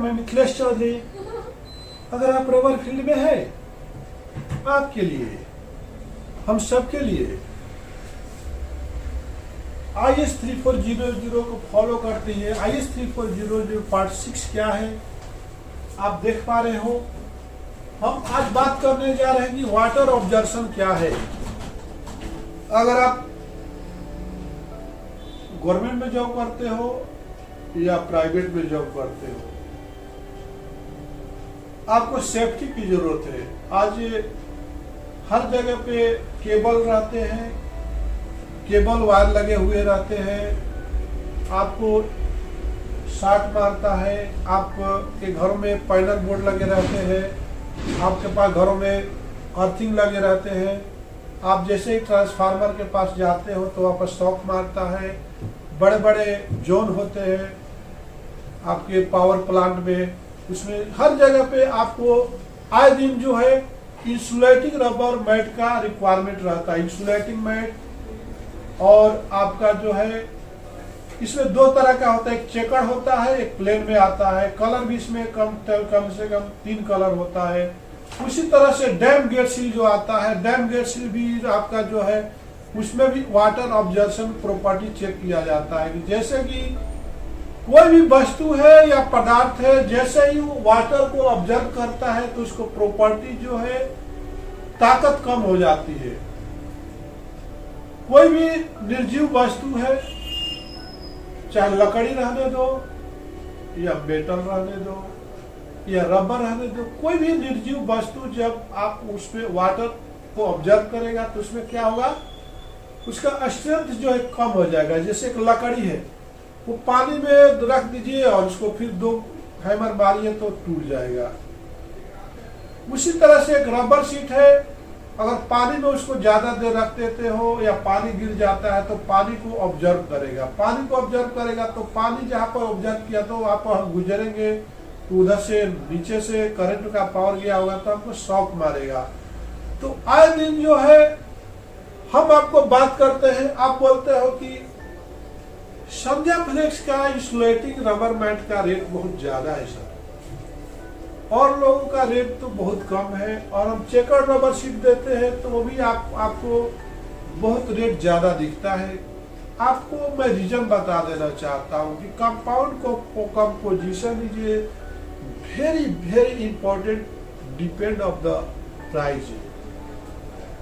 मैं मिथिलेश चौधरी। अगर आप रबर फील्ड में है, आपके लिए, हम सबके लिए IS 3400 को फॉलो करते हैं। IS 3400 पार्ट 6 क्या है आप देख पा रहे हो। हम आज बात करने जा रहे हैं कि वाटर ऑब्जर्वेशन क्या है। अगर आप गवर्नमेंट में जॉब करते हो या प्राइवेट में जॉब करते हो, आपको सेफ्टी की जरूरत है। आज हर जगह पे केबल रहते हैं, केबल वायर लगे हुए रहते हैं, आपको शॉर्ट मारता है। आपके घरों में पैनल बोर्ड लगे रहते हैं, आपके पास घरों में अर्थिंग लगे रहते हैं। आप जैसे ही ट्रांसफार्मर के पास जाते हो तो वहाँ पर शॉक मारता है। बड़े बड़े जोन होते हैं आपके पावर प्लांट में, उसमें हर जगह पे आपको आए दिन जो है इंसुलेटिंग रबर मैट का रिक्वायरमेंट रहता है। इंसुलेटिंग मैट और आपका जो है इसमें दो तरह का होता है, एक चेकर होता है, एक प्लेन में आता है। कलर भी इसमें कम से कम 3 कलर होता है। उसी तरह से डैम गेट सील जो आता है, डैम गेट सील भी आपका जो है उसमें भी वाटर ऑब्जर्वेशन प्रॉपर्टी चेक किया जाता है। कि जैसे कि कोई भी वस्तु है या पदार्थ है, जैसे ही वो वाटर को ऑब्जर्व करता है तो उसको प्रॉपर्टी जो है ताकत कम हो जाती है। कोई भी निर्जीव वस्तु है, चाहे लकड़ी रहने दो या मेटल रहने दो या रबर रहने दो, कोई भी निर्जीव वस्तु जब आप उसमें वाटर को ऑब्जर्व करेगा तो उसमें क्या होगा, उसका स्ट्रेंथ जो है कम हो जाएगा। जैसे एक लकड़ी है, वो पानी में रख दीजिए और उसको फिर 2 हैमर मारिए तो टूट जाएगा। उसी तरह से एक रबर शीट है, अगर पानी में उसको ज्यादा देर रख देते हो या पानी गिर जाता है तो पानी को ऑब्जर्व करेगा। पानी को ऑब्जर्व करेगा तो पानी जहां पर ऑब्जर्व किया तो वहां पर हम गुजरेंगे तो उधर से नीचे से करंट का पावर गया होगा तो हमको शॉक मारेगा। तो आए दिन जो है हम आपको बात करते हैं, आप बोलते हो कि संध्या फ्लेक्स का इंसुलेटिंग रबर मैट का रेट बहुत ज्यादा है सर, और लोगों का रेट तो बहुत कम है, और हम चेकर रबर शीट देते हैं तो वो भी आपको बहुत रेट ज्यादा दिखता है। आपको मैं रीजन बता देना चाहता हूँ कि कंपाउंड को composition is a very very important depend of the price.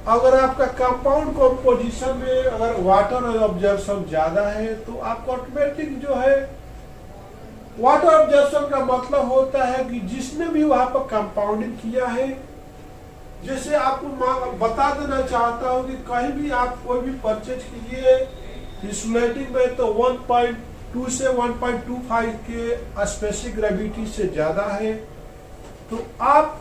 अगर आपका कंपाउंड कंपोजिशन में अगर वाटर ऑब्जर्वेशन ज्यादा है तो आपको ऑटोमेटिक जो है वाटर ऑब्जर्वेशन का मतलब होता है कि जिसने भी वहां पर कंपाउंडिंग किया है, जैसे आपको बता देना चाहता हूं कि कहीं भी आप कोई भी परचेज कीजिए इंसुलेटिंग में तो 1.2 से 1.25 के स्पेसिफिक ग्रेविटी से ज्यादा है तो आप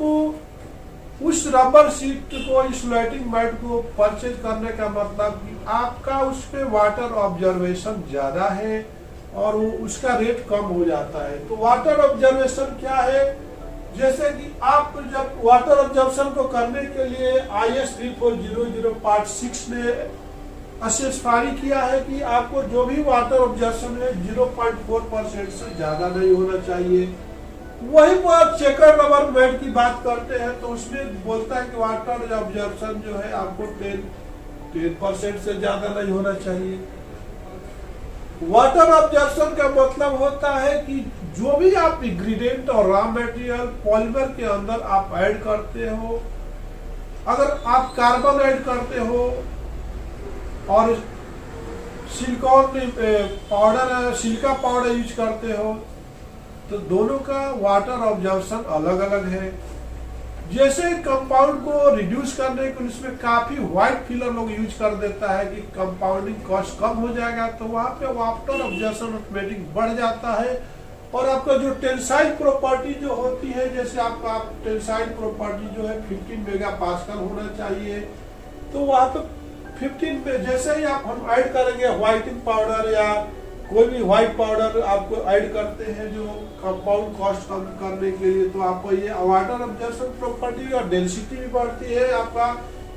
उस रबर शीट को इंसुलेटिंग मैट को परचेज करने का मतलब कि आपका उस पे वाटर ऑब्जर्वेशन ज्यादा है और वो उसका रेट कम हो जाता है। तो वाटर ऑब्जर्वेशन क्या है, जैसे कि आप जब वाटर ऑब्जर्वेशन को करने के लिए IS 3400 पार्ट 6 ने स्पेसिफाई किया है कि आपको जो भी वाटर ऑब्जर्वेशन है 0.4% से ज्यादा नहीं होना चाहिए। वही पर चेकर रबर मैट की बात करते हैं तो उसमें बोलता है कि वाटर ऑब्जर्वेशन जो है आपको 10% से ज्यादा नहीं होना चाहिए। वाटर ऑब्जर्वेशन का मतलब होता है कि जो भी आप इंग्रेडिएंट और रॉ मटेरियल पॉलीमर के अंदर आप ऐड करते हो, अगर आप कार्बन ऐड करते हो और silicon powder silica powder use करते हो तो दोनों का वाटर ऑब्जर्वेशन अलग अलग है। जैसे कंपाउंड को रिड्यूस करने के लिए उसमें काफी व्हाइट फिलर लोग यूज कर देता है कि कंपाउंडिंग कॉस्ट कम हो जाएगा तो वहां पे वाटर ऑब्जर्वेशन ऑटोमेटिक बढ़ जाता है। और आपका जो टेंसाइल प्रॉपर्टी जो होती है, जैसे आपका टेंसाइल प्रॉपर्टी जो है 15 मेगापास्कल होना चाहिए, तो वहां पे 15 पे जैसे ही आप हम ऐड करेंगे व्हाइटिंग पाउडर या कोई भी व्हाइट पाउडर आपको ऐड करते हैं जो कंपाउंड कॉस्ट कम करने के लिए, तो आपको ये वाटर ऑब्जर्वेशन प्रॉपर्टी और डेंसिटी भी बढ़ती है, आपका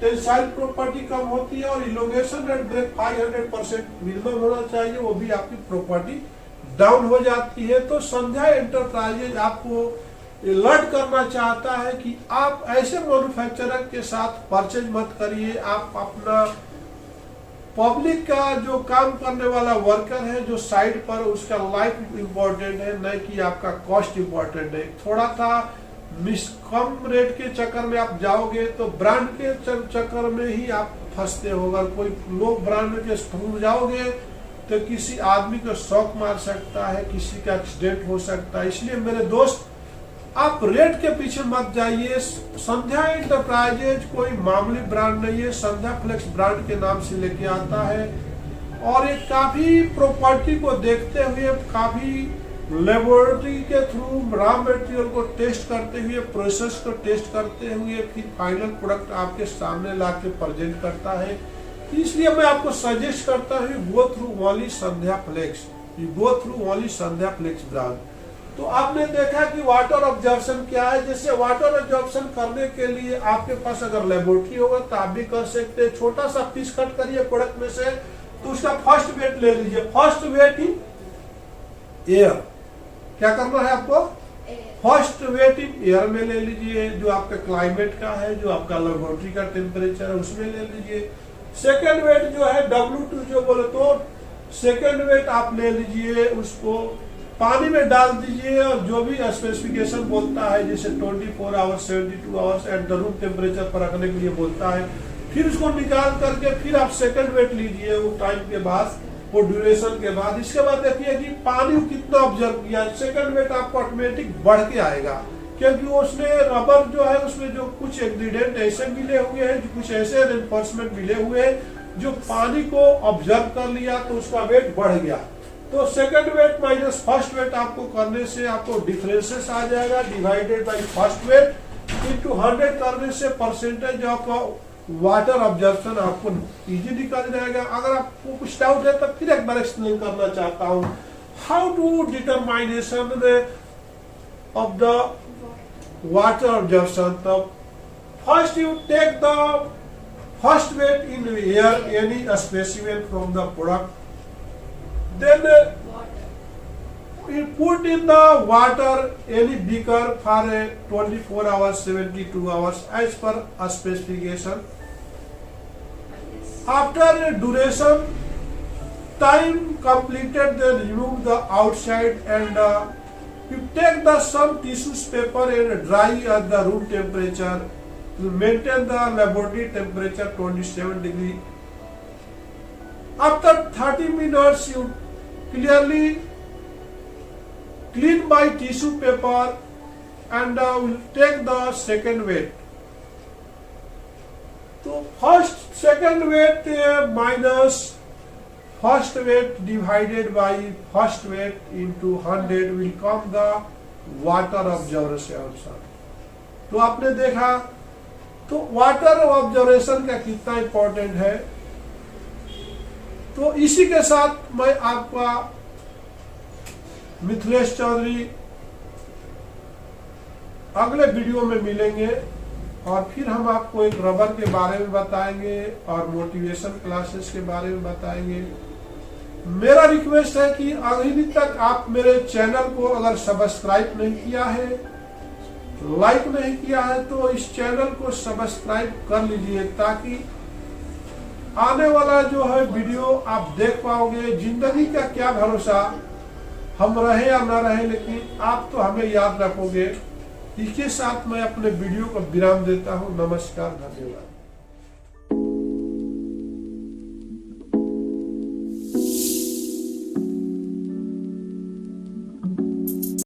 टेंसाइल प्रॉपर्टी कम होती है और इलोंगेशन रेट ब्रेक 500% मिनिमम होना चाहिए, वो भी आपकी प्रॉपर्टी डाउन हो जाती है। तो संध्या एंटरप्राइजेज आपको अलर्ट करना चाहता है कि आप ऐसे मैन्युफैक्चरर के साथ परचेज मत करिए। आप अपना पब्लिक का जो काम करने वाला वर्कर है जो साइड पर, उसका लाइफ इंपॉर्टेंट है, न कि आपका कॉस्ट इंपॉर्टेंट है। थोड़ा सा कम रेट के चक्कर में आप जाओगे तो ब्रांड के चक्कर में ही आप फंसते हो। अगर कोई लो ब्रांड के थ्रू जाओगे तो किसी आदमी को शॉक मार सकता है, किसी का एक्सीडेंट हो सकता है। इसलिए मेरे दोस्त, आप रेट के पीछे मत जाइए। संध्या एंटरप्राइजेज कोई मामूली ब्रांड नहीं है, संध्या फ्लेक्स ब्रांड के नाम से लेके आता है और एक काफी प्रॉपर्टी को देखते हुए, काफी लेबोरेटरी के थ्रू रॉ मटेरियल को टेस्ट करते हुए, प्रोसेस को टेस्ट करते हुए फिर फाइनल प्रोडक्ट आपके सामने ला के प्रेजेंट करता है। इसलिए मैं आपको सजेस्ट करता हूँ, गो थ्रू ओनली संध्या फ्लेक्स, गो थ्रू ओनली संध्या फ्लेक्स ब्रांड। तो आपने देखा कि वाटर ऑब्जर्वेशन क्या है। जैसे वाटर ऑब्जर्वेशन करने के लिए आपके पास अगर लेबोरेटरी होगा तो आप भी कर सकते हैं। छोटा सा पीस कट करिए प्रोडक्ट में से, तो उसका फर्स्ट वेट ले लीजिए। फर्स्ट वेट इन एयर, क्या करना है आपको? फर्स्ट वेट इन एयर में ले लीजिए, जो आपका क्लाइमेट का है, जो आपका लेबोरेटरी का टेम्परेचर है उसमें ले लीजिए। सेकेंड वेट जो है W2 जो बोले, तो सेकेंड वेट आप ले लीजिए, उसको पानी में डाल दीजिए और जो भी स्पेसिफिकेशन बोलता है, जैसे 24 hours, 72 hours at the room temperature पर रखने के लिए बोलता है, फिर उसको निकाल करके फिर आप सेकंड वेट लीजिए वो टाइम के बाद, वो ड्यूरेशन के बाद। इसके बाद देखिए कि पानी कितना ऑब्जर्व किया। सेकंड वेट आपको ऑटोमेटिक बढ़ के आएगा, क्योंकि उसने रबर जो है उसमें जो कुछ इंग्रेडिएंट ऐसे मिले हुए हैं, कुछ ऐसे रेनफोर्समेंट मिले हुए हैं जो पानी को ऑब्जर्व कर लिया, तो उसका वेट बढ़ गया। तो second weight minus first weight आपको करने से आपको डिफरेंसेस आ जाएगा, divided by first weight into 100 करने से परसेंटेज ऑफ वाटर ऑब्जर्वेशन आपको इजी निकल जाएगा। अगर आपको कुछ डाउट है तो फिर एक बार एक्सप्लेन करना चाहता हूँ, how to determination of the water observation. तो first you take the first weight in air any specimen from the product, then we put in the water any beaker for a 24 hours, 72 hours as per a specification. After a duration time completed, then remove the outside and you take the some tissues paper and dry at the room temperature to maintain the laboratory temperature 27 degree. After 30 minutes you clearly clean by tissue paper and will take the second weight. So first second weight minus first weight divided by first weight into 100 will come the water observation. तो आपने देखा तो water observation का कितना important है। तो इसी के साथ मैं आपका मिथिलेश चौधरी अगले वीडियो में मिलेंगे और फिर हम आपको एक रबर के बारे में बताएंगे और मोटिवेशन क्लासेस के बारे में बताएंगे। मेरा रिक्वेस्ट है कि अभी तक आप मेरे चैनल को अगर सब्सक्राइब नहीं किया है, लाइक नहीं किया है, तो इस चैनल को सब्सक्राइब कर लीजिए, ताकि आने वाला जो है वीडियो आप देख पाओगे। जिंदगी का क्या भरोसा, हम रहे या ना रहे, लेकिन आप तो हमें याद रखोगे। इसके साथ मैं अपने वीडियो को विराम देता हूं। नमस्कार, धन्यवाद।